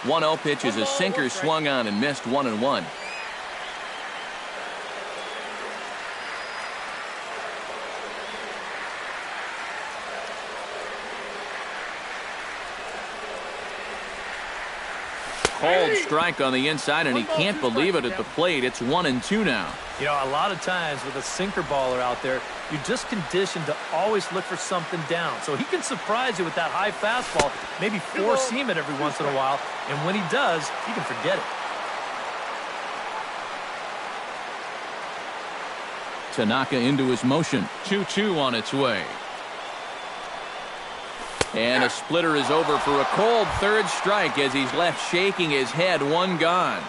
1-0 pitch is a sinker swung on and missed, 1-1. Cold strike on the inside, and he can't believe it at the plate. It's 1-2 now. You know, a lot of times with a sinker baller out there, you're just conditioned to always look for something down. So he can surprise you with that high fastball, maybe four-seam it every once in a while, and when he does, you can forget it. Tanaka into his motion. 2-2 on its way. And a splitter is over for a cold third strike as he's left shaking his head. One gone.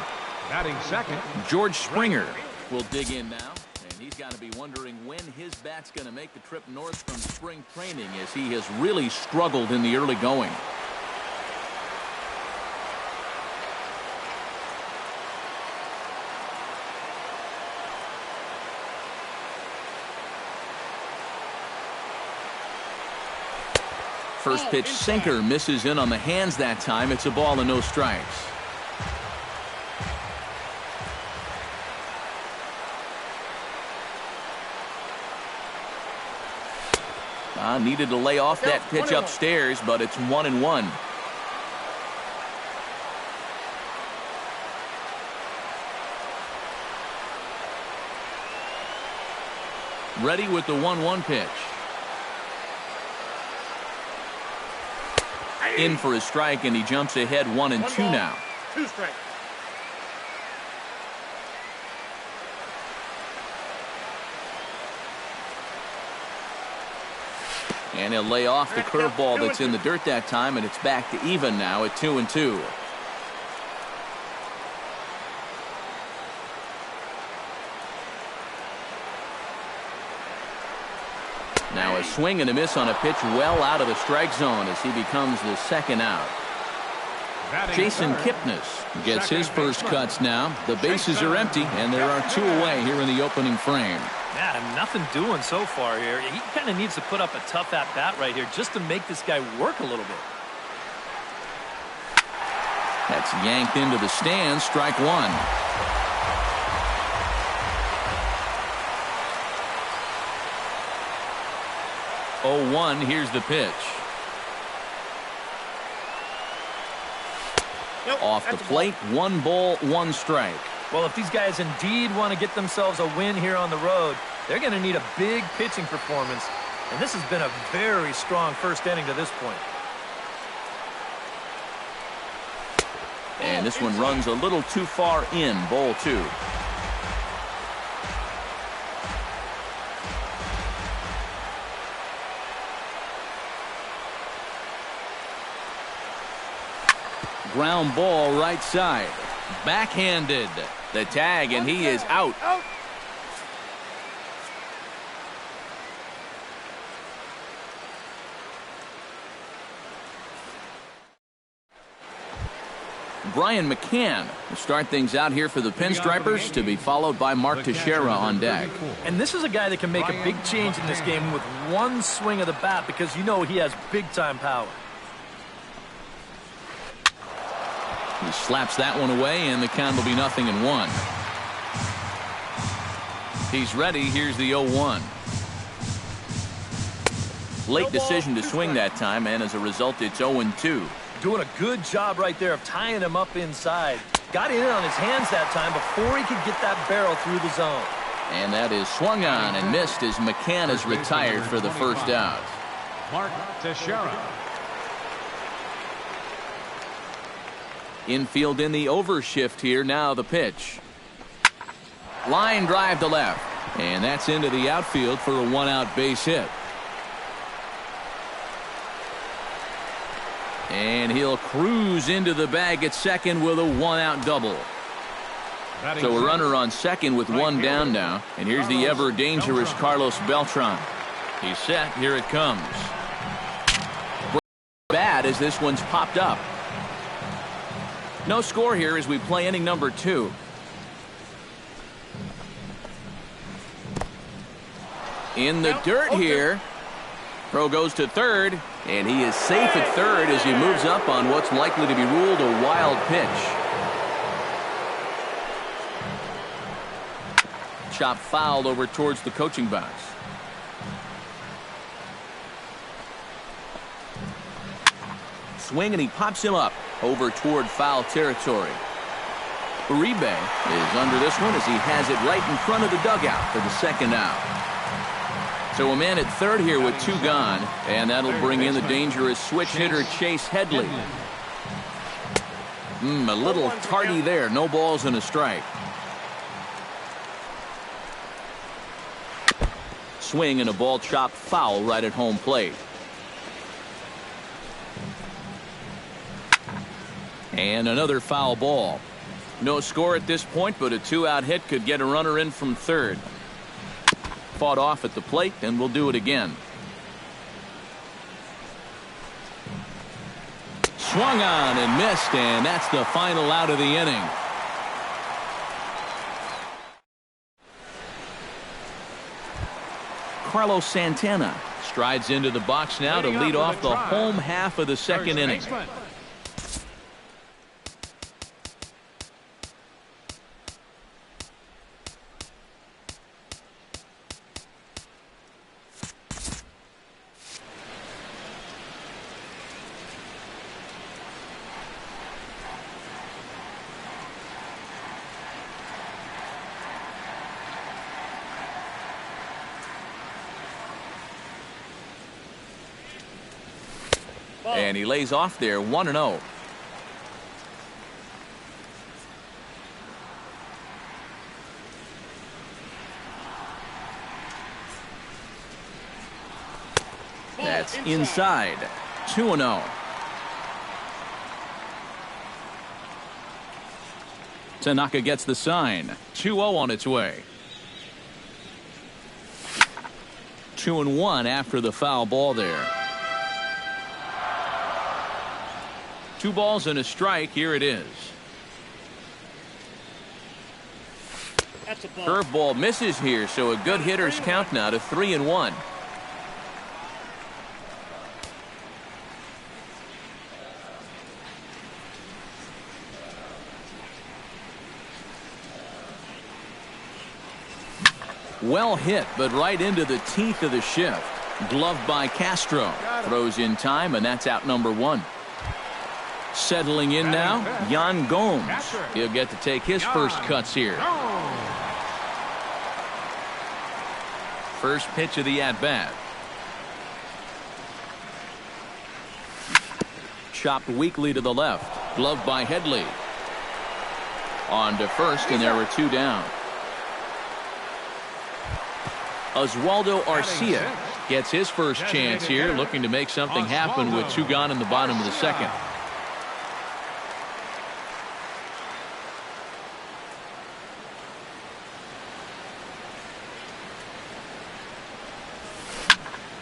Batting second, George Springer will dig in now, and he's got to be wondering when his bat's going to make the trip north from spring training, as he has really struggled in the early going. First pitch sinker misses in on the hands that time. It's a ball and no strikes. Needed to lay off that pitch upstairs, but it's 1-1. Ready with the 1-1 pitch. In for a strike, and he jumps ahead 1-2 now. 2 strikes. And he'll lay off the curveball that's in the dirt that time, and it's back to even now at 2-2. Now a swing and a miss on a pitch well out of the strike zone as he becomes the second out. Jason Kipnis gets his first cuts now. The bases are empty, and there are 2 away here in the opening frame. Yeah, nothing doing so far here. He kind of needs to put up a tough at-bat right here just to make this guy work a little bit. That's yanked into the stands. Strike 1. Oh, 1. Here's the pitch. Off the plate, 1 ball, 1 strike. Well, if these guys indeed want to get themselves a win here on the road, they're going to need a big pitching performance. And this has been a very strong first inning to this point. And this one runs a little too far in. Ball 2. Ground ball right side. Backhanded. The tag, and he is out. Brian McCann will start things out here for the Pinstripers, to be followed by Mark Teixeira on deck. And this is a guy that can make a big change in this game with one swing of the bat, because you know he has big-time power. He slaps that one away, and the count will be 0-1. He's ready. Here's the 0-1. Late decision to swing that time, and as a result, it's 0-2. Doing a good job right there of tying him up inside. Got in on his hands that time before he could get that barrel through the zone. And that is swung on and missed as McCann is retired for the first out. Mark Teixeira. Infield in the overshift here. Now the pitch. Line drive to left. And that's into the outfield for a 1-out base hit. And he'll cruise into the bag at second with a 1-out double. So a runner on second with 1 down now. And here's the ever dangerous Carlos Beltran. He's set. Here it comes. Bad as this one's popped up. No score here as we play inning number 2. In the dirt here. Throw goes to third, and he is safe at third as he moves up on what's likely to be ruled a wild pitch. Chop fouled over towards the coaching box. Swing, and he pops him up over toward foul territory. Uribe is under this one as he has it right in front of the dugout for the second out. So a man at third here with two gone, and that'll bring in the dangerous switch hitter Chase Headley. A little tardy there. No balls and a strike. Swing and a ball chopped foul right at home plate. And another foul ball. No score at this point, but a two-out hit could get a runner in from third. Fought off at the plate, and we'll do it again. Swung on and missed, and that's the final out of the inning. Carlos Santana strides into the box now to lead off the home half of the second inning. And he lays off there 1-0. That's inside. 2-0. Tanaka gets the sign. 2-0 on its way. 2-1 after the foul ball there. 2 balls and a strike. Here it is. Curveball misses here, so a good hitter's count now to 3-1. Well hit, but right into the teeth of the shift. Gloved by Castro. Throws in time, and that's out number 1. Settling in now, Yan Gomes. He'll get to take his first cuts here. First pitch of the at-bat. Chopped weakly to the left. Gloved by Headley. On to first, and there were 2 down. Oswaldo Arcia gets his first chance here, looking to make something happen with 2 gone in the bottom of the second.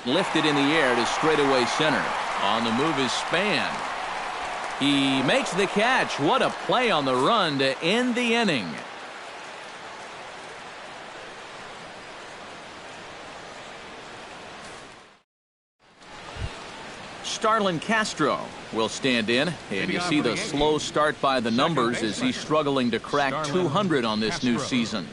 Lifted in the air to straightaway center. On the move is Span. He makes the catch. What a play on the run to end the inning. Starlin Castro will stand in, and you see the slow start by the numbers as he's struggling to crack 200 on this new season.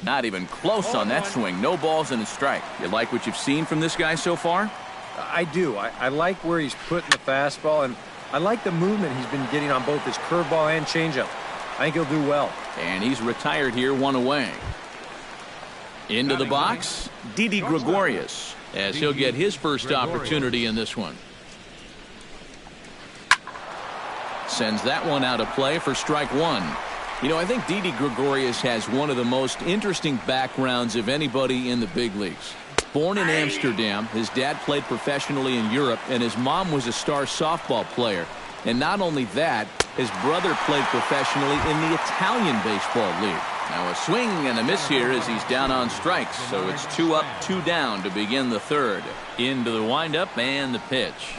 Not even close on that swing. No balls and a strike. You like what you've seen from this guy so far? I do. I like where he's putting the fastball, and I like the movement he's been getting on both his curveball and changeup. I think he'll do well. And he's retired here, 1 away. Into the box, Didi Gregorius, as he'll get his first opportunity in this one. Sends that one out of play for strike 1. You know, I think Didi Gregorius has one of the most interesting backgrounds of anybody in the big leagues. Born in Amsterdam, his dad played professionally in Europe, and his mom was a star softball player. And not only that, his brother played professionally in the Italian baseball league. Now a swing and a miss here as he's down on strikes, so it's 2 up, 2 down to begin the third. Into the windup and the pitch.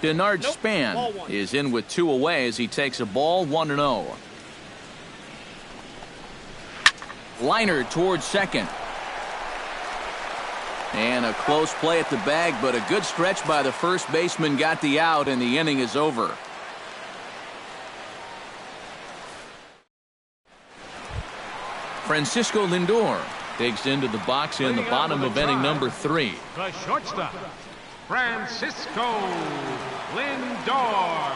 Denard Span is in with 2 away as he takes a ball, 1-0. Liner towards second. And a close play at the bag, but a good stretch by the first baseman got the out, and the inning is over. Francisco Lindor digs into the box in the bottom of inning number 3. The shortstop, Francisco Lindor.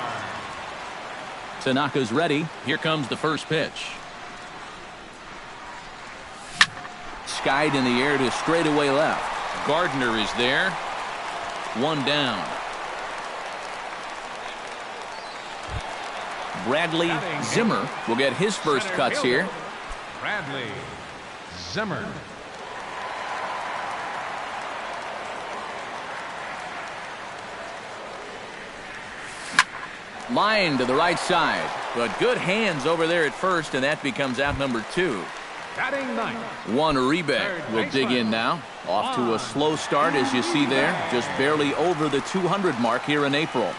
Tanaka's ready. Here comes the first pitch. Skied in the air to straightaway left. Gardner is there. 1 down. Bradley Zimmer will get his first cuts here. Bradley Zimmer. Line to the right side, but good hands over there at first, and that becomes out number 2. Batting ninth. Juan Uribe will dig in now. Off to a slow start, as you see there. Just barely over the 200 mark here in April.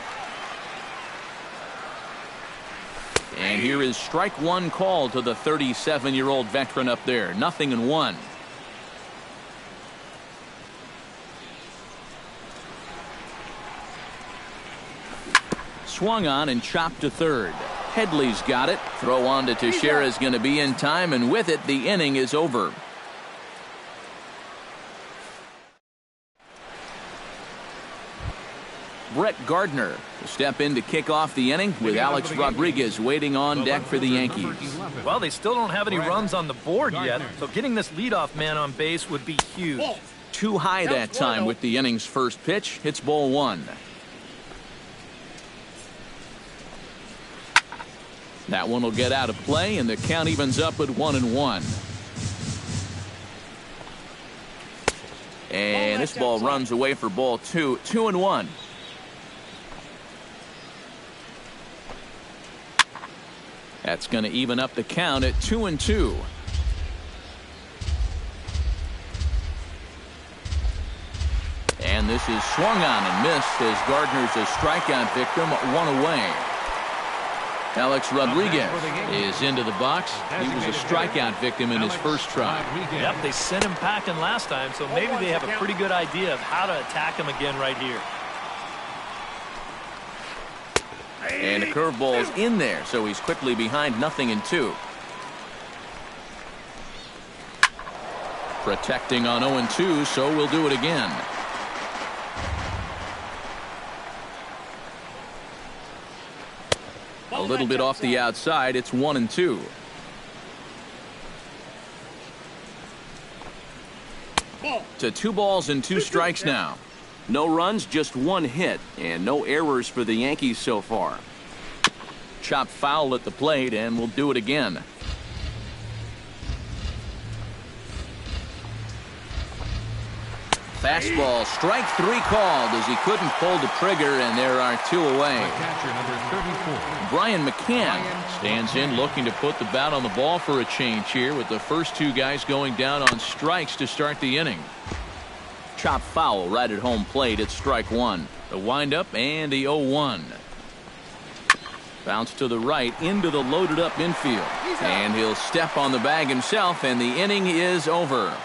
And here is strike 1 call to the 37-year-old veteran up there. 0-1. Swung on and chopped to third. Headley's got it. Throw on to Teixeira is going to be in time, and with it, the inning is over. Brett Gardner will step in to kick off the inning with Alex Rodriguez waiting on deck for the Yankees. Well, they still don't have any runs on the board yet, so getting this leadoff man on base would be huge. Too high that time with the inning's first pitch. Hits ball 1. That one will get out of play, and the count evens up at 1-1. And this ball runs away for ball 2. 2-1. That's going to even up the count at 2-2. And this is swung on and missed as Gardner's a strikeout victim, 1 away. Alex Rodriguez is into the box. He was a strikeout victim in his first try. Yep, they sent him packing last time, so maybe they have a pretty good idea of how to attack him again right here. And the curveball's in there, so he's quickly behind 0-2. Protecting on 0-2, so we'll do it again. A little bit off the outside. It's 1-2. To 2 balls and 2 strikes now. No runs, just 1 hit, and no errors for the Yankees so far. Chopped foul at the plate, and we'll do it again. Fastball, strike 3 called as he couldn't pull the trigger, and there are 2 away. Catcher number 34. Brian McCann stands in looking to put the bat on the ball for a change here, with the first 2 guys going down on strikes to start the inning. Chopped foul right at home plate. It's strike 1. The windup and the 0-1. Bounce to the right into the loaded up infield, and he'll step on the bag himself, and the inning is over.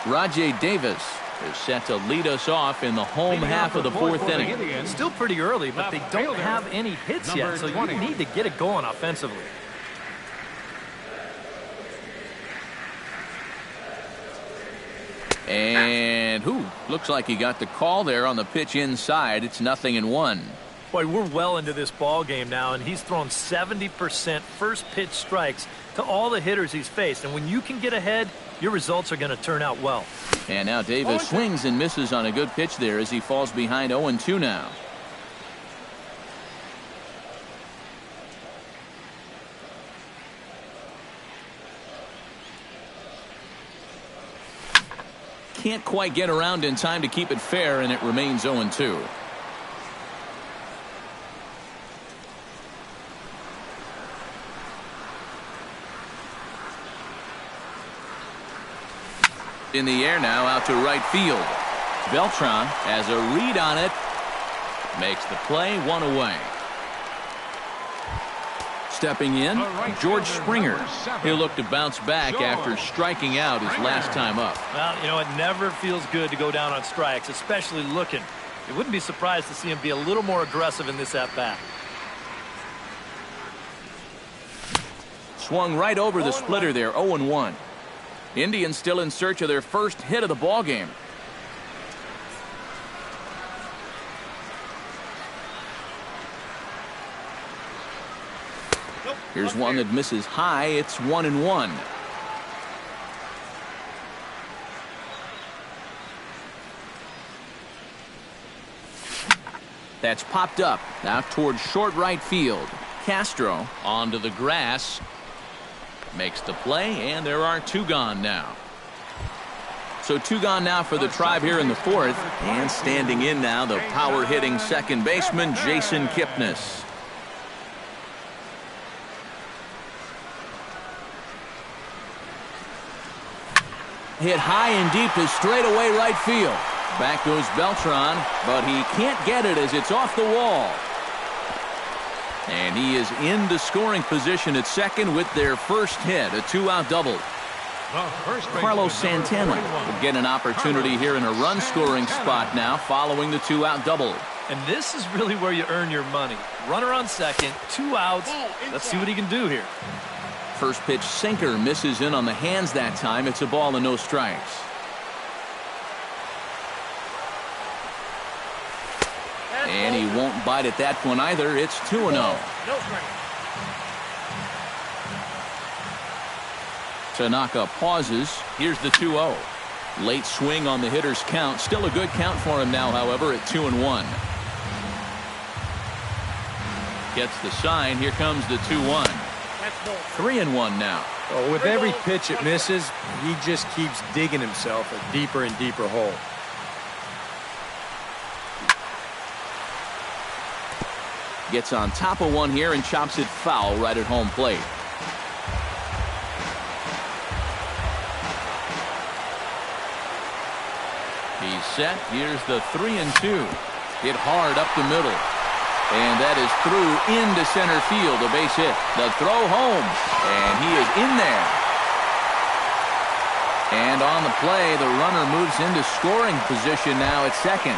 Rajai Davis is set to lead us off in the home half of the 4th inning. It's still pretty early, but they don't have any hits yet, so you need to get it going offensively. And looks like he got the call there on the pitch inside. It's 0-1. Boy, we're well into this ball game now, and he's thrown 70% first pitch strikes to all the hitters he's faced. And when you can get ahead, your results are going to turn out well. And now Davis swings and misses on a good pitch there as he falls behind 0-2 now. Can't quite get around in time to keep it fair, and it remains 0-2. In the air now, out to right field. Beltran has a read on it. Makes the play, 1 away. Stepping in, George Springer. He'll look to bounce back after striking out his last time up. Well, you know, it never feels good to go down on strikes, especially looking. You wouldn't be surprised to see him be a little more aggressive in this at-bat. Swung right over the splitter there, 0-1. Indians still in search of their first hit of the ball game. Here's one that misses high. It's 1-1. That's popped up out towards short right field. Castro onto the grass. Makes the play, and there are 2 gone now. So 2 gone now for the Tribe here in the 4th. And standing in now, the power-hitting second baseman, Jason Kipnis. Hit high and deep to straightaway right field. Back goes Beltran, but he can't get it as it's off the wall. And he is into scoring position at second with their first hit, a 2-out double. Carlos Santana will get an opportunity here in a run-scoring spot now following the 2-out double. And this is really where you earn your money. Runner on second, 2 outs. Let's see what he can do here. First pitch sinker misses in on the hands that time. It's a ball and no strikes. And he won't bite at that one either. It's 2-0. Tanaka pauses. Here's the 2-0. Late swing on the hitter's count. Still a good count for him now, however, at 2-1. Gets the sign. Here comes the 2-1. 3-1 now. Oh, with every pitch it misses, he just keeps digging himself a deeper and deeper hole. Gets on top of one here and chops it foul right at home plate. He's set. Here's the 3-2. Hit hard up the middle. And that is through into center field, a base hit. The throw home, and he is in there. And on the play, the runner moves into scoring position now at second.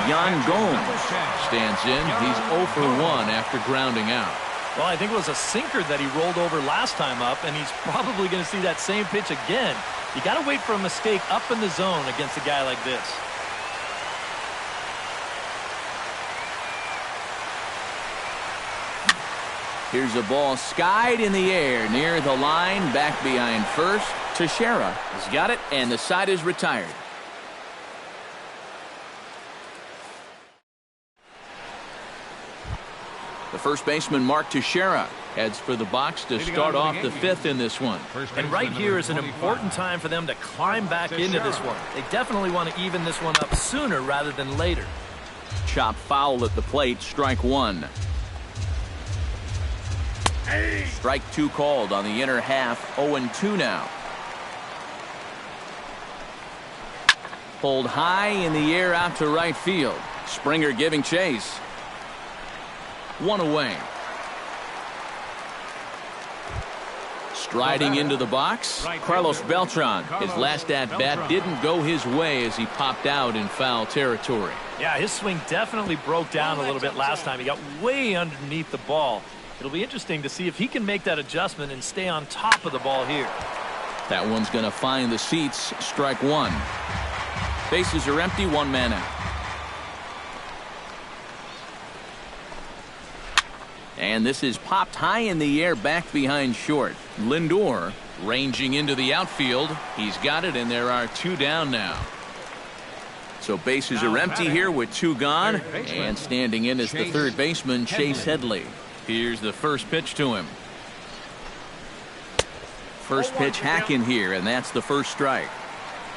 Yan Gomes stands in. He's 0 for 1 after grounding out. Well, I think it was a sinker that he rolled over last time up, and he's probably going to see that same pitch again. You got to wait for a mistake up in the zone against a guy like this. Here's a ball skied in the air near the line, back behind first. Teixeira has got it, and the side is retired. The first baseman, Mark Teixeira, heads for the box to start off the 5th in this one. And right here is an important time for them to climb back into this one. They definitely want to even this one up sooner rather than later. Chop foul at the plate, strike 1. Strike 2 called on the inner half, 0-2 now. Pulled high in the air out to right field. Springer giving chase. 1 away. Striding into the box, Carlos Beltran. His last at-bat didn't go his way as he popped out in foul territory. Yeah, his swing definitely broke down a little bit last time. He got way underneath the ball. It'll be interesting to see if he can make that adjustment and stay on top of the ball here. That one's going to find the seats. Strike 1. Bases are empty, 1 man out. And this is popped high in the air back behind short. Lindor ranging into the outfield. He's got it, and there are 2 down now. So bases are empty here with 2 gone. And standing in is the third baseman, Chase Headley. Here's the first pitch to him. First pitch hacking here, and that's the first strike.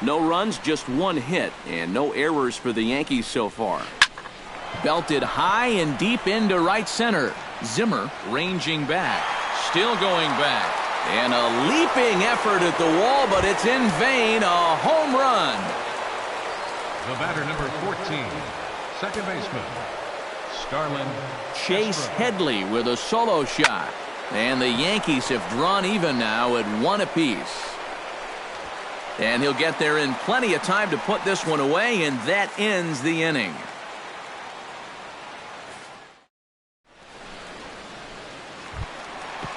No runs, just 1 hit, and no errors for the Yankees so far. Belted high and deep into right center. Zimmer ranging back. Still going back. And a leaping effort at the wall, but it's in vain. A home run. The batter, number 14, second baseman, Chase Headley with a solo shot. And the Yankees have drawn even now at 1 apiece. And he'll get there in plenty of time to put this one away, and that ends the inning.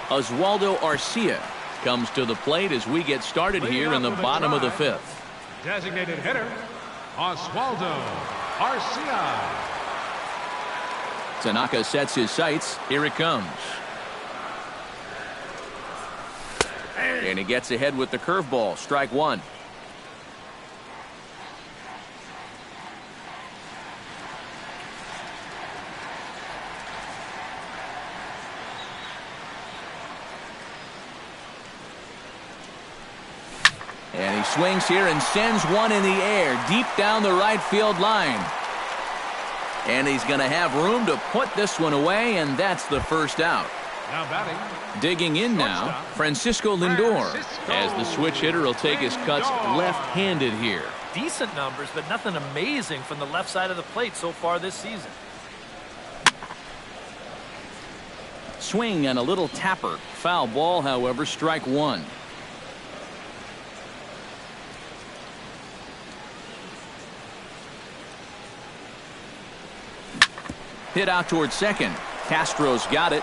Oswaldo Arcia comes to the plate as we get started here in the bottom of the 5th. Designated hitter, Oswaldo Arcia. Tanaka sets his sights. Here it comes. And he gets ahead with the curveball. Strike 1. And he swings here and sends one in the air deep down the right field line. And he's going to have room to put this one away, and that's the first out. Now batting. Digging in now, Francisco Lindor, as the switch hitter will take his cuts left-handed here. Decent numbers, but nothing amazing from the left side of the plate so far this season. Swing and a little tapper. Foul ball, however, strike 1. Hit out towards second. Castro's got it.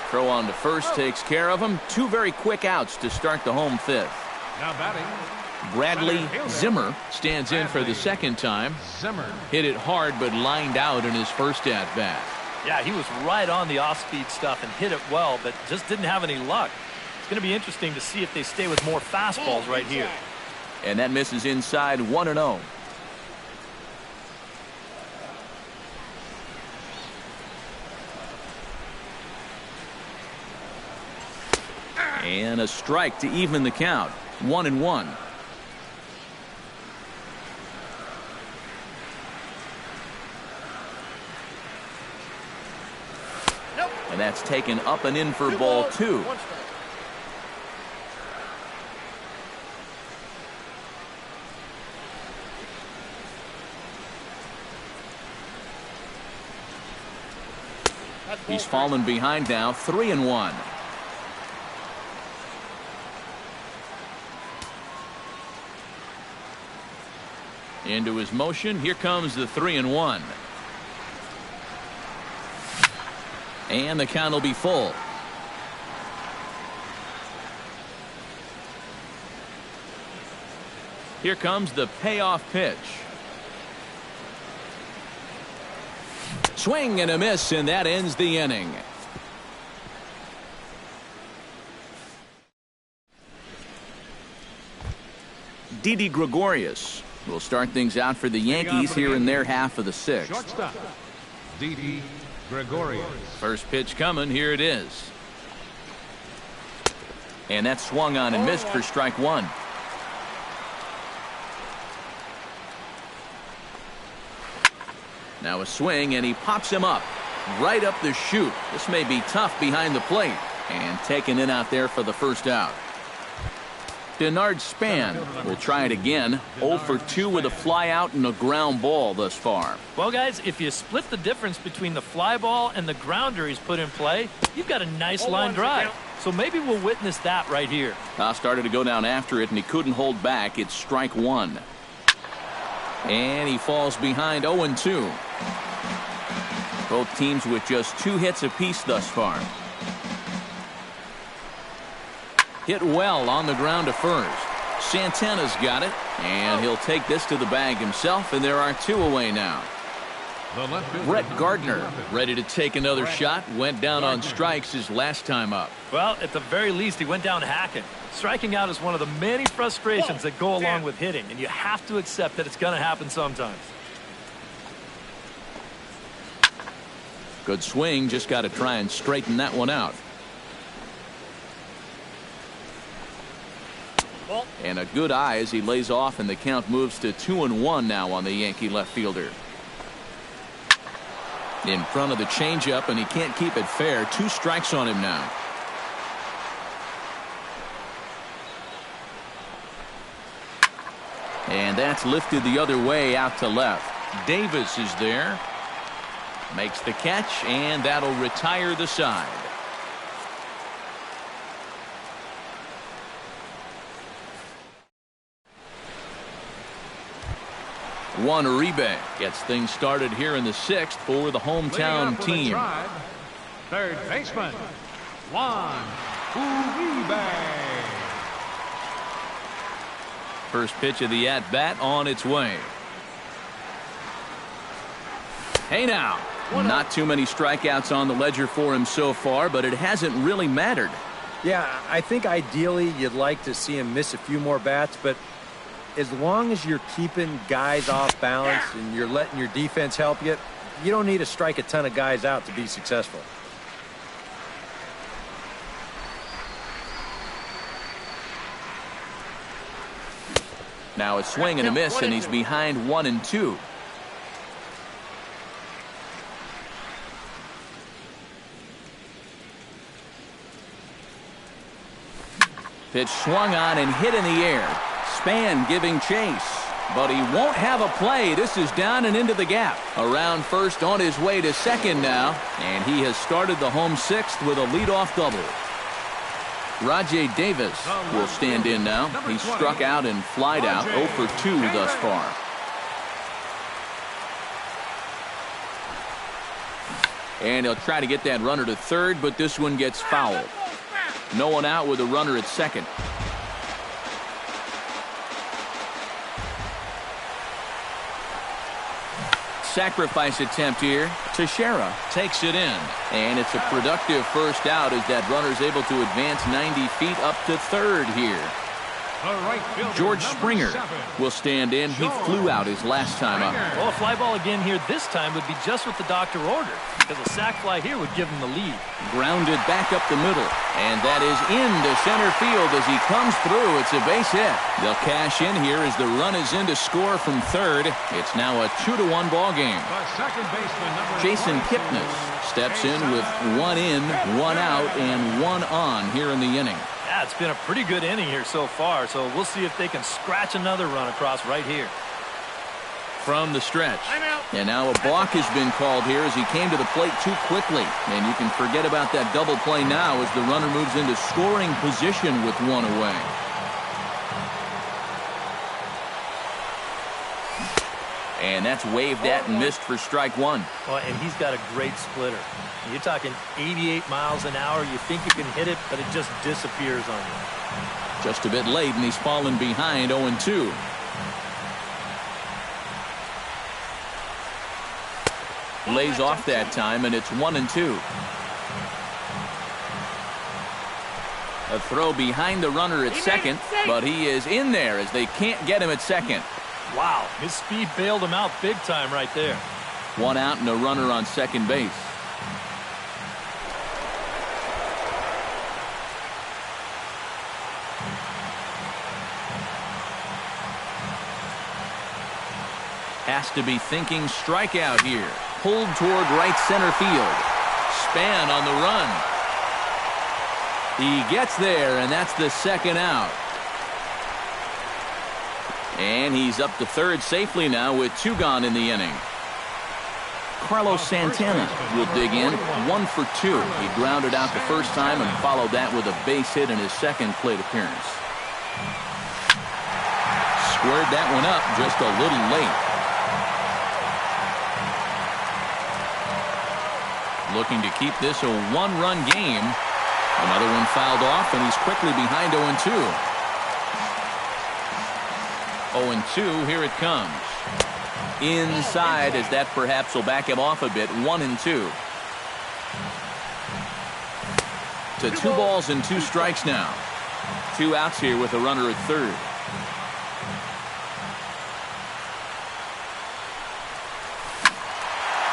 Throw on to first takes care of him. 2 very quick outs to start the home 5th. Now batting. Bradley Zimmer stands in for the second time. Zimmer. Hit it hard but lined out in his first at-bat. Yeah, he was right on the off-speed stuff and hit it well, but just didn't have any luck. It's going to be interesting to see if they stay with more fastballs right here. And that misses inside 1-0. And a strike to even the count. 1-1. And that's taken up and in for ball 2. He's fallen behind now. 3-1. Into his motion. Here comes the 3-1. And the count will be full. Here comes the payoff pitch. Swing and a miss, and that ends the inning. Didi Gregorius will start things out for the Yankees here in their half of the 6th. Shortstop, Didi Gregorius. First pitch coming. Here it is. And that swung on and missed for strike 1. Now a swing, and he pops him up right up the chute. This may be tough behind the plate, and taken in out there for the first out. Denard Span will try it again. 0 for 2 with a fly out and a ground ball thus far. Well, guys, if you split the difference between the fly ball and the grounder he's put in play, you've got a nice line drive. So maybe we'll witness that right here. Started to go down after it, and he couldn't hold back. It's strike 1. And he falls behind 0-2. Both teams with just 2 hits apiece thus far. Hit well on the ground to first. Santana's got it, and he'll take this to the bag himself, and there are 2 away now. Brett Gardner ready to take another shot. Went down on strikes his last time up. Well, at the very least, he went down hacking. Striking out is one of the many frustrations that go along with hitting, and you have to accept that it's going to happen sometimes. Good swing, just got to try and straighten that one out. And a good eye as he lays off, and the count moves to 2-1 now on the Yankee left fielder. In front of the changeup, and he can't keep it fair. 2 strikes on him now. And that's lifted the other way out to left. Davis is there. Makes the catch, and that'll retire the side. One Uribe gets things started here in the 6th for the hometown team. Tribe, third baseman, Juan Uribe. First pitch of the at-bat on its way. Hey now, not too many strikeouts on the ledger for him so far, but it hasn't really mattered. Yeah, I think ideally you'd like to see him miss a few more bats, but as long as you're keeping guys off balance and you're letting your defense help you, you don't need to strike a ton of guys out to be successful. Now a swing and a miss, and he's behind 1-2. Pitch swung on and hit in the air. Span giving chase, but he won't have a play. This is down and into the gap. Around first, on his way to second now, and he has started the home 6th with a leadoff double. Rajay Davis will stand in now. He's struck out and flied out 0 for 2 thus far. And he'll try to get that runner to third, but this one gets fouled. No one out with a runner at second. Sacrifice attempt here. Teixeira takes it in, and it's a productive first out as that runner's able to advance 90 feet up to third here. George Springer will stand in. He flew out his last time up. Well, a fly ball again here this time would be just what the doctor ordered, because a sac fly here would give him the lead. Grounded back up the middle, and that is into center field as he comes through. It's a base hit. They'll cash in here as the run is in to score from third. It's now a 2-1 ball game. Jason Kipnis steps in with 1 in, 1 out, and 1 on here in the inning. Yeah, it's been a pretty good inning here so far, so we'll see if they can scratch another run across right here. From the stretch. And now a balk has been called here as he came to the plate too quickly. And you can forget about that double play now as the runner moves into scoring position with 1 away. And that's waved at and missed for strike 1. Well, and he's got a great splitter. You're talking 88 miles an hour. You think you can hit it, but it just disappears on you. Just a bit late, and he's fallen behind 0-2. Lays off that time, and it's 1-2. A throw behind the runner at second, but he is in there as they can't get him at second. Wow, his speed bailed him out big time right there. 1 out and a runner on second base. Has to be thinking strikeout here. Pulled toward right center field. Span on the run. He gets there, and that's the second out. And he's up to third safely now with 2 gone in the inning. Carlos Santana will dig in. 1 for 2. He grounded out the first time and followed that with a base hit in his second plate appearance. Squared that one up just a little late. Looking to keep this a 1-run game. Another one fouled off, and he's quickly behind 0-2. 0-2, here it comes. Inside, as that perhaps will back him off a bit. 1-2. To 2 balls and 2 strikes now. 2 outs here with a runner at third.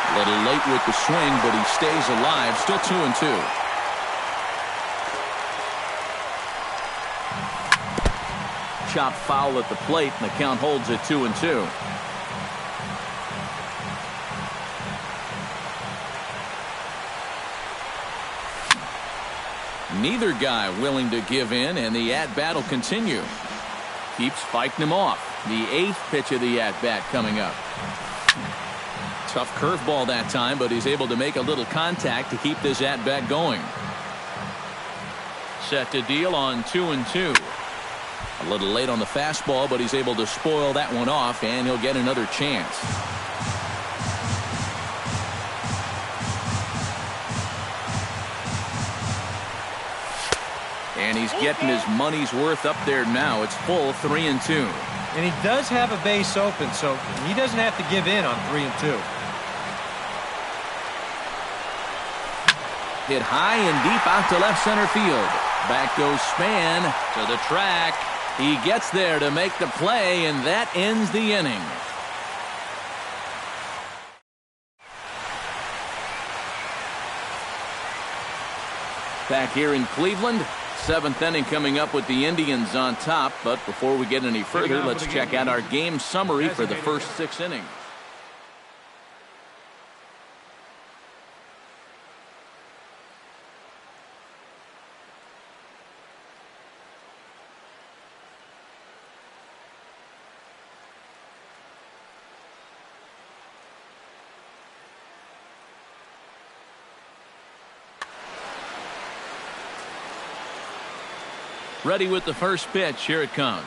A little late with the swing, but he stays alive. Still 2-2. Chop foul at the plate, and the count holds at 2-2. Neither guy willing to give in, and the at-bat will continue. Keeps fighting him off. The 8th pitch of the at-bat coming up. Tough curveball that time, but he's able to make a little contact to keep this at-bat going. Set to deal on 2-2. A little late on the fastball, but he's able to spoil that one off, and he'll get another chance. And he's getting his money's worth up there now. It's full 3-2. And he does have a base open, so he doesn't have to give in on 3-2. Hit high and deep out to left center field. Back goes Span to the track. He gets there to make the play, and that ends the inning. Back here in Cleveland, seventh inning coming up with the Indians on top. But before we get any further, let's check out our game summary for the first 6 innings. Ready with the first pitch. Here it comes.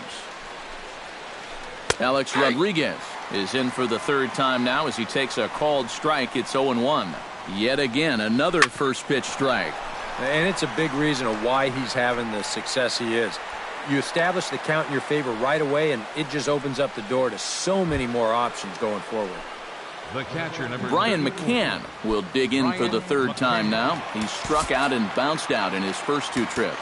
Alex Rodriguez is in for the third time now as he takes a called strike. It's 0-1. Yet again, another first pitch strike. And it's a big reason of why he's having the success he is. You establish the count in your favor right away, and it just opens up the door to so many more options going forward. The catcher, number Brian McCann will dig in for the third time now. He's struck out and bounced out in his first 2 trips.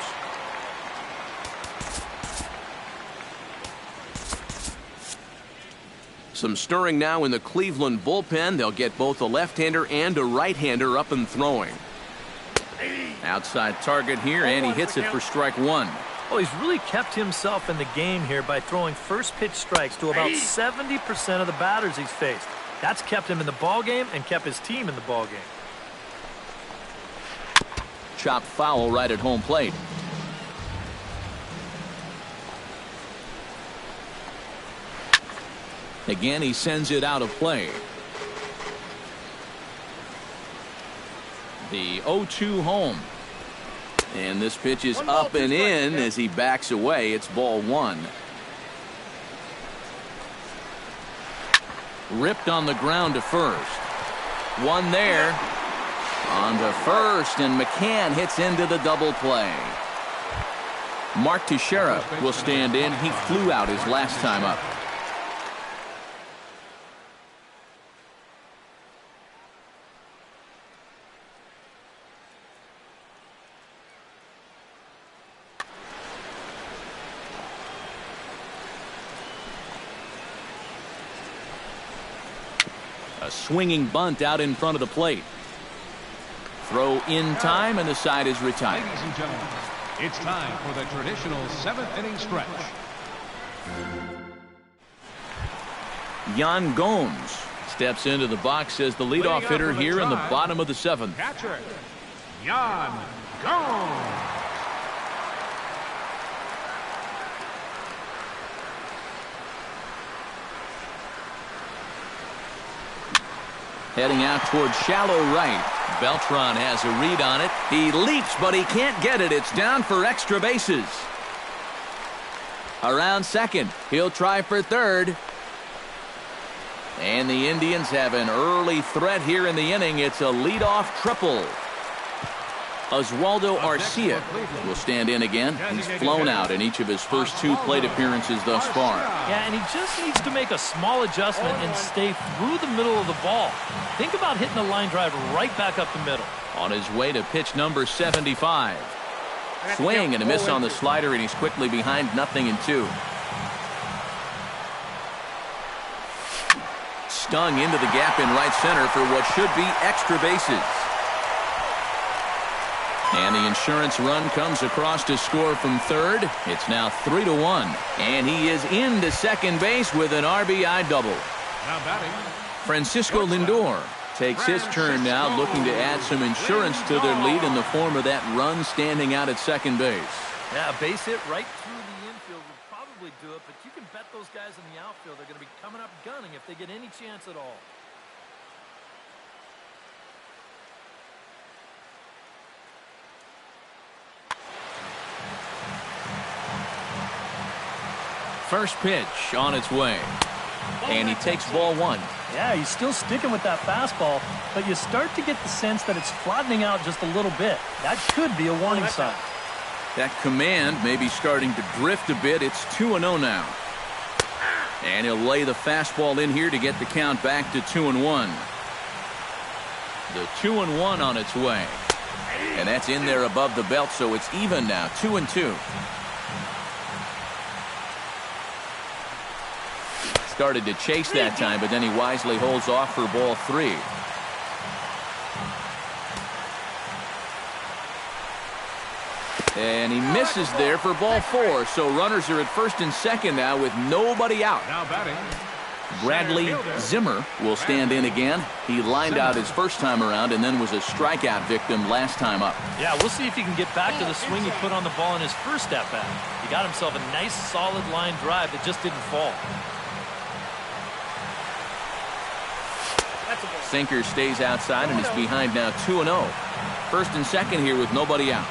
Some stirring now in the Cleveland bullpen. They'll get both a left-hander and a right-hander up and throwing. Outside target here, and he hits it for strike 1. Well, he's really kept himself in the game here by throwing first pitch strikes to about 70% of the batters he's faced. That's kept him in the ballgame and kept his team in the ballgame. Chopped foul right at home plate. Again, he sends it out of play. The 0-2 home. And this pitch is up and in as he backs away. It's ball 1. Ripped on the ground to first. One there. On to first, and McCann hits into the double play. Mark Teixeira will stand in. He flew out his last time up. A swinging bunt out in front of the plate. Throw in time, and the side is retired. Ladies and gentlemen, it's time for the traditional 7th inning stretch. Yan Gomes steps into the box as the leadoff hitter here in the bottom of the 7th. Catcher, Yan Gomes. Heading out towards shallow right. Beltran has a read on it. He leaps, but he can't get it. It's down for extra bases. Around second. He'll try for third. And the Indians have an early threat here in the inning. It's a leadoff triple. Oswaldo Arcia will stand in again. He's flown out in each of his first 2 plate appearances thus far. Yeah, and he just needs to make a small adjustment and stay through the middle of the ball. Think about hitting a line drive right back up the middle. On his way to pitch number 75. Swing and a miss on the slider, and he's quickly behind 0-2. Stung into the gap in right center for what should be extra bases. And the insurance run comes across to score from third. It's now 3-1. And he is into second base with an RBI double. Now batting, Francisco Lindor takes his turn now, looking to add some insurance to their lead in the form of that run standing out at second base. Yeah, a base hit right through the infield would probably do it, but you can bet those guys in the outfield are going to be coming up gunning if they get any chance at all. first pitch on its way. And he takes ball one. Yeah, he's still sticking with that fastball, but you start to get the sense that it's flattening out just a little bit. That could be a warning sign. That command may be starting to drift a bit. It's 2-0 now. And he'll lay the fastball in here to get the count back to 2-1. The 2-1 on its way. And that's in there above the belt, so it's even now, 2-2. Started to chase that time, but then he wisely holds off for ball 3. And he misses there for ball 4. So runners are at first and second now with nobody out. Now batting, Bradley Zimmer will stand in again. He lined out his first time around and then was a strikeout victim last time up. Yeah, we'll see if he can get back to the swing he put on the ball in his first at-bat. He got himself a nice solid line drive that just didn't fall. Sinker stays outside and is behind now 2-0. First and second here with nobody out.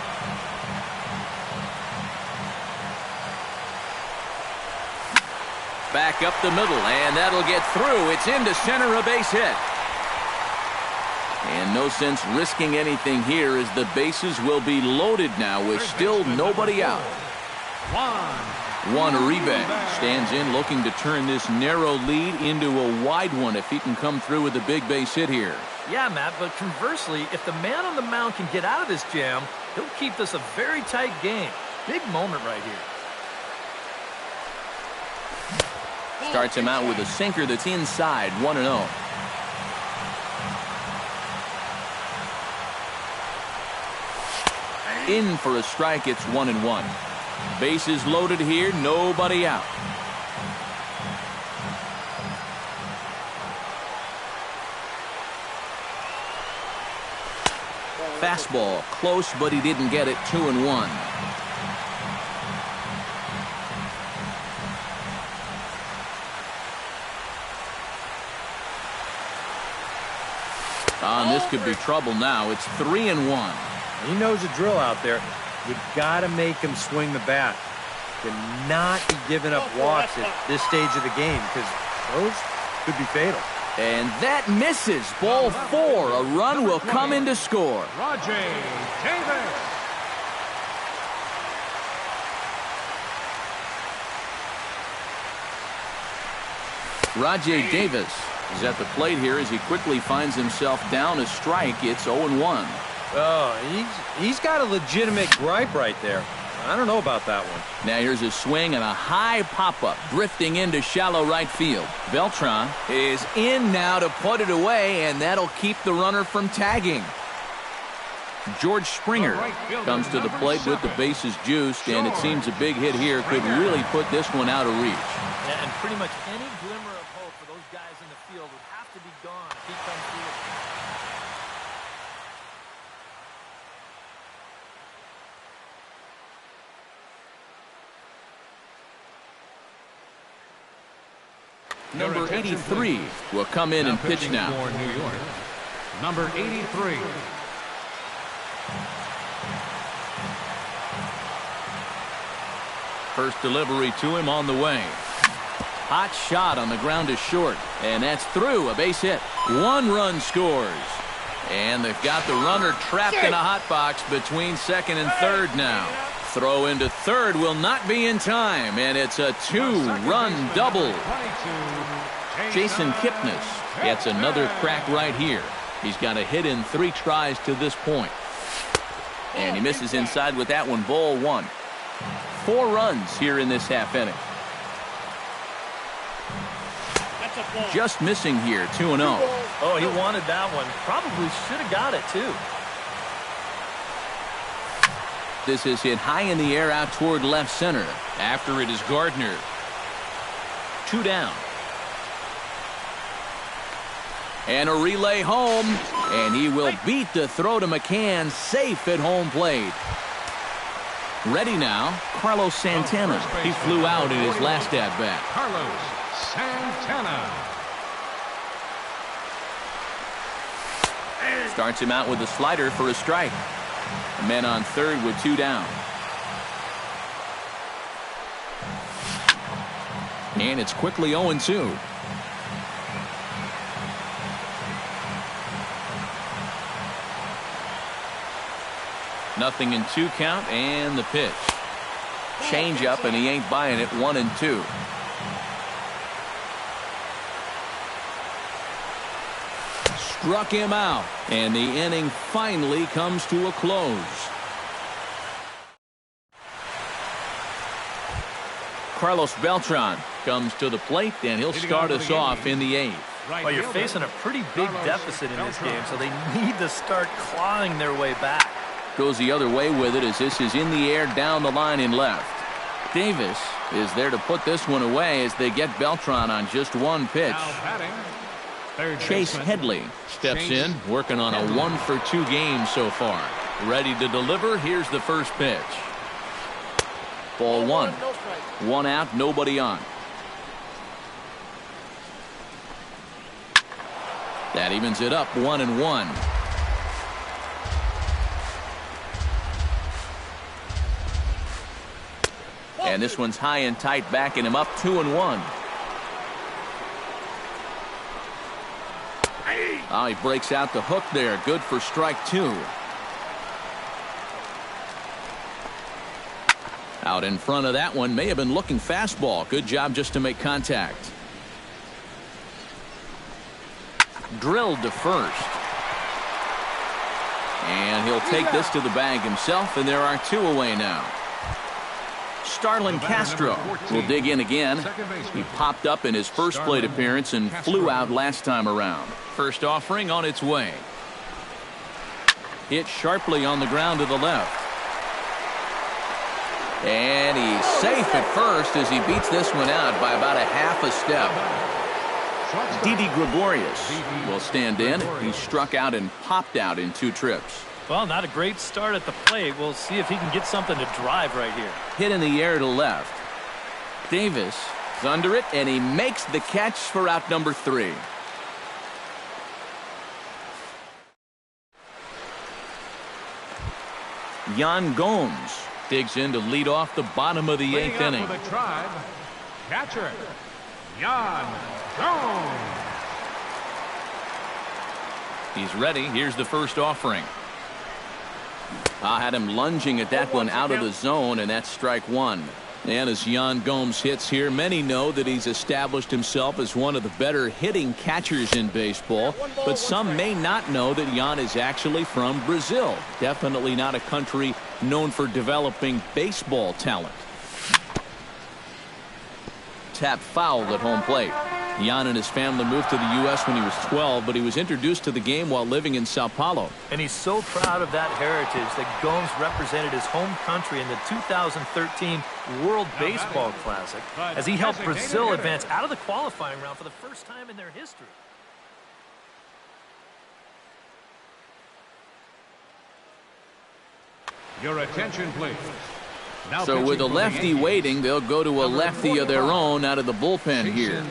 Back up the middle, and that'll get through. It's into center, a base hit. And no sense risking anything here as the bases will be loaded now with still nobody out. Juan Uribe stands in looking to turn this narrow lead into a wide one if he can come through with a big base hit here. Yeah, Matt, but conversely, if the man on the mound can get out of this jam, he'll keep this a very tight game. Big moment right here. Starts him out with a sinker that's inside, 1-0. In for a strike, it's 1-1. Bases loaded here, nobody out. Fastball, close, but he didn't get it, 2-1. This could be trouble now. It's 3-1. He knows the drill out there. You got to make him swing the bat. Cannot be giving up walks at this stage of the game because those could be fatal. And that misses. Ball 4. A run will come in to score. Rajay Davis. Rajay Davis is at the plate here as he quickly finds himself down a strike. It's 0-1. Oh, he's got a legitimate gripe right there. I don't know about that one. Now here's a swing and a high pop-up drifting into shallow right field. Beltran is in now to put it away, and that'll keep the runner from tagging. George Springer comes to the plate with the bases juiced, and it seems a big hit here could really put this one out of reach. Yeah, and pretty much any glimmer of hope for those guys in the field would have to be gone if he comes through. Number 83 will come in and pitch now. For New York, number 83. First delivery to him on the way. Hot shot on the ground is short, and that's through, a base hit. 1 run scores, and they've got the runner trapped in a hot box between second and third now. Throw into third will not be in time, and it's a 2-run double. Jason Kipnis gets another crack right here. He's got a hit in 3 tries to this point. And he misses inside with that one, ball 1. 4 runs here in this half inning. Just missing here, 2-0. Oh, he wanted that one. Probably should have got it, too. This is hit high in the air out toward left center. After it is Gardner. 2 down. And a relay home. And he will beat the throw to McCann, safe at home plate. Ready now, Carlos Santana. He flew out in his last at-bat. Carlos Santana. Starts him out with a slider for a strike. The men on third with 2 down. And it's quickly 0-2. Nothing in 2 count, and the pitch. Change up, and he ain't buying it. 1-2. Struck him out, and the inning finally comes to a close. Carlos Beltran comes to the plate, and he'll start us off in the 8th. Well, you're facing a pretty big deficit in this game, so they need to start clawing their way back. Goes the other way with it as this is in the air down the line in left. Davis is there to put this one away as they get Beltran on just 1 pitch. Chase Headley steps in, working on a 1-for-2 game so far. Ready to deliver. Here's the first pitch. Ball 1. 1 out, nobody on. That evens it up, 1-1. And this one's high and tight, backing him up, 2-1. Oh, he breaks out the hook there. Good for strike 2. Out in front of that one, may have been looking fastball. Good job just to make contact. Drilled to first. And he'll take this to the bag himself, and there are 2 away now. Starlin Castro will dig in again. He popped up in his first plate appearance and flew out last time around. First offering on its way. Hit sharply on the ground to the left. And he's safe at first as he beats this one out by about a half a step. Didi Gregorius will stand in. He struck out and popped out in 2 trips. Well, not a great start at the plate. We'll see if he can get something to drive right here. Hit in the air to left. Davis is under it, and he makes the catch for out number 3. Yan Gomes digs in to lead off the bottom of the 8th inning. For the Tribe, catcher, Yan Gomes. He's ready. Here's the first offering. I had him lunging at that one out of the zone, and that's strike 1. And as Yan Gomes hits here, many know that he's established himself as one of the better hitting catchers in baseball, but some may not know that Yan is actually from Brazil. Definitely not a country known for developing baseball talent. Tap fouled at home plate. Yan and his family moved to the U.S. when he was 12, but he was introduced to the game while living in Sao Paulo. And he's so proud of that heritage that Gomes represented his home country in the 2013 World Baseball Classic as he helped Brazil advance out of the qualifying round for the first time in their history. Your attention, please. Now so with a lefty waiting, they'll go to a lefty of their own out of the bullpen here.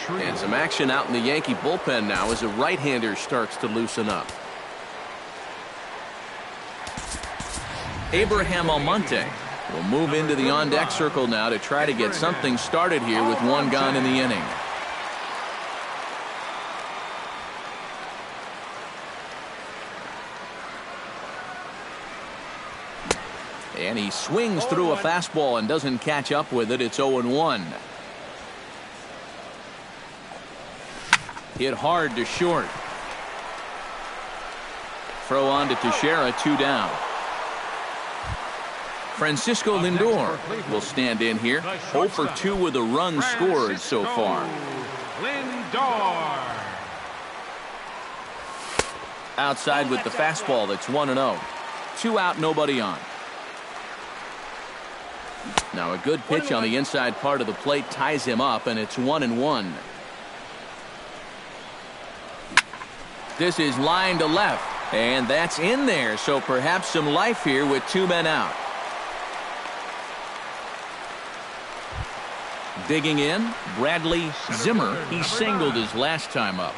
And some action out in the Yankee bullpen now as a right-hander starts to loosen up. Abraham Almonte will move into the on-deck circle now to try to get something started here with 1 gone in the inning. And he swings through a fastball and doesn't catch up with it. It's 0-1. Hit hard to short. Throw on to Teixeira, 2 down. Francisco Lindor will stand in here. 0 for 2 with a run scored so far. Lindor. Outside with the fastball. That's 1-0. 2 out, nobody on. Now a good pitch on the inside part of the plate ties him up, and it's 1-1. This is line to left, and that's in there, so perhaps some life here with 2 men out. Digging in, Bradley Zimmer. He singled his last time up.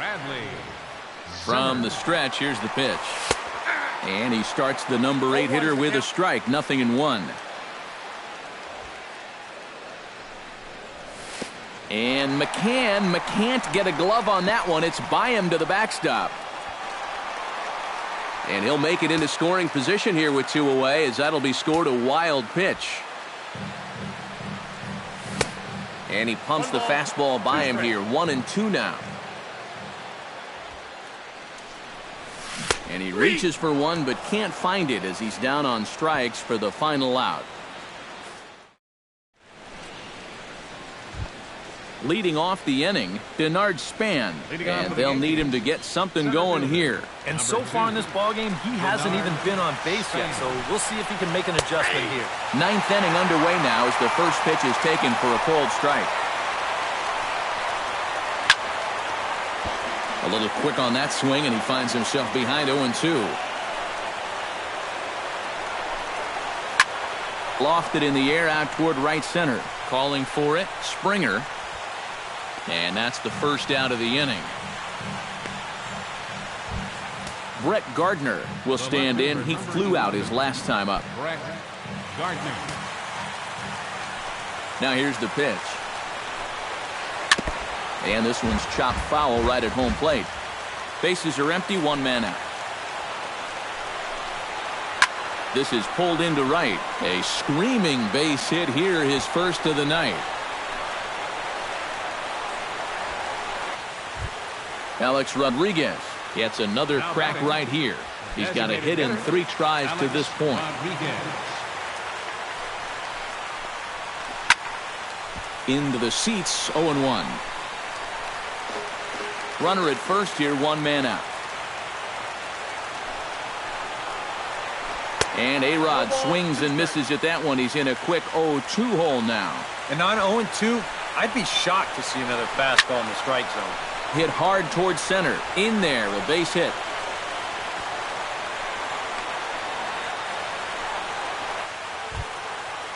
From the stretch, here's the pitch. And he starts the number 8 hitter with a strike, 0-1. And McCann can't get a glove on that one. It's by him to the backstop. And he'll make it into scoring position here with 2 away, as that'll be scored a wild pitch. And he pumps the fastball by him here. 1-2 now. And he reaches for one but can't find it as he's down on strikes for the final out. Leading off the inning, Denard Span, and they'll need him to get something going here. And so far in this ballgame, he hasn't even been on base yet, so we'll see if he can make an adjustment here. 9th inning underway now as the first pitch is taken for a cold strike. A little quick on that swing, and he finds himself behind 0-2. Lofted in the air out toward right center. Calling for it, Springer. And that's the first out of the inning. Brett Gardner will stand in. He flew out his last time up. Brett Gardner. Now here's the pitch. And this one's chopped foul right at home plate. Bases are empty, 1 man out. This is pulled into right. A screaming base hit here, his first of the night. Alex Rodriguez gets another crack right here. He's got a hit in 3 tries to this point. Into the seats, 0-1. Runner at first here, 1 man out. And A-Rod swings and misses at that one. He's in a quick 0-2 hole now. And on 0-2, I'd be shocked to see another fastball in the strike zone. Hit hard towards center. In there, a base hit.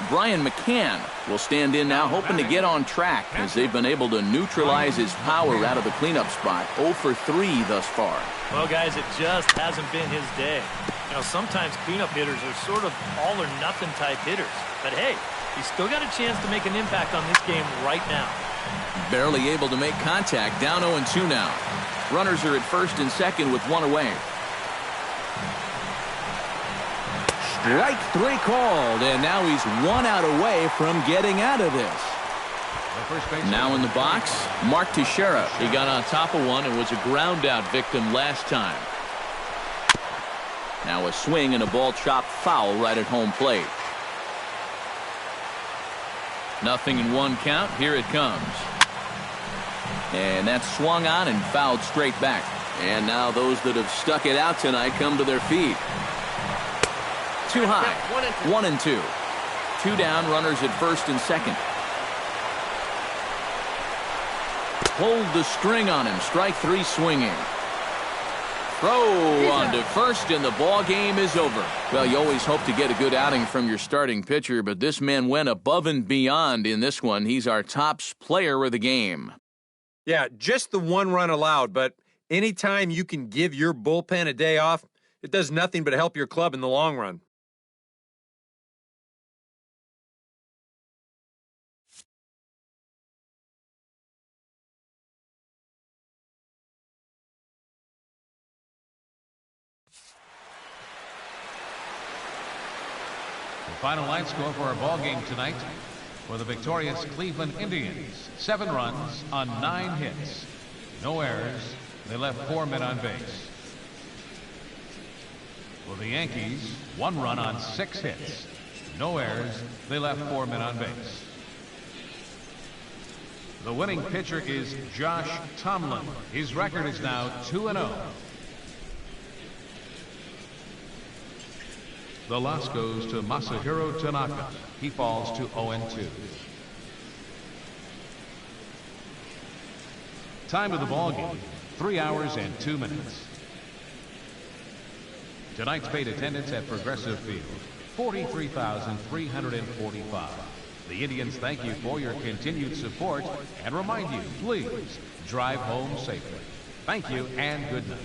Brian McCann will stand in now, hoping to get on track as they've been able to neutralize his power out of the cleanup spot. 0 for 3 thus far. Well, guys, it just hasn't been his day. You know, sometimes cleanup hitters are sort of all-or-nothing type hitters. But, hey, he's still got a chance to make an impact on this game right now. Barely able to make contact. Down 0-2 now. Runners are at first and second with 1 away. Strike 3 called, and now he's 1 out away from getting out of this. Now in the box, Mark Teixeira. He got on top of one and was a ground out victim last time. Now a swing and a ball chopped foul right at home plate. Nothing in 1 count. Here it comes. And that's swung on and fouled straight back. And now those that have stuck it out tonight come to their feet. Too high. 1-2. 2 down, runners at first and second. Pulled the string on him. Strike 3 swinging. Throw on to first, and the ball game is over. Well, you always hope to get a good outing from your starting pitcher, but this man went above and beyond in this one. He's our top player of the game. Yeah, just the 1 run allowed, but anytime you can give your bullpen a day off, it does nothing but help your club in the long run. Final line score for our ball game tonight for the victorious Cleveland Indians. 7 runs on 9 hits. No errors. They left 4 men on base. For the Yankees, 1 run on 6 hits. No errors. They left 4 men on base. The winning pitcher is Josh Tomlin. His record is now 2-0. The loss goes to Masahiro Tanaka. He falls to 0-2. Time of the ball game, 3 hours and 2 minutes. Tonight's paid attendance at Progressive Field, 43,345. The Indians thank you for your continued support and remind you, please drive home safely. Thank you and good night.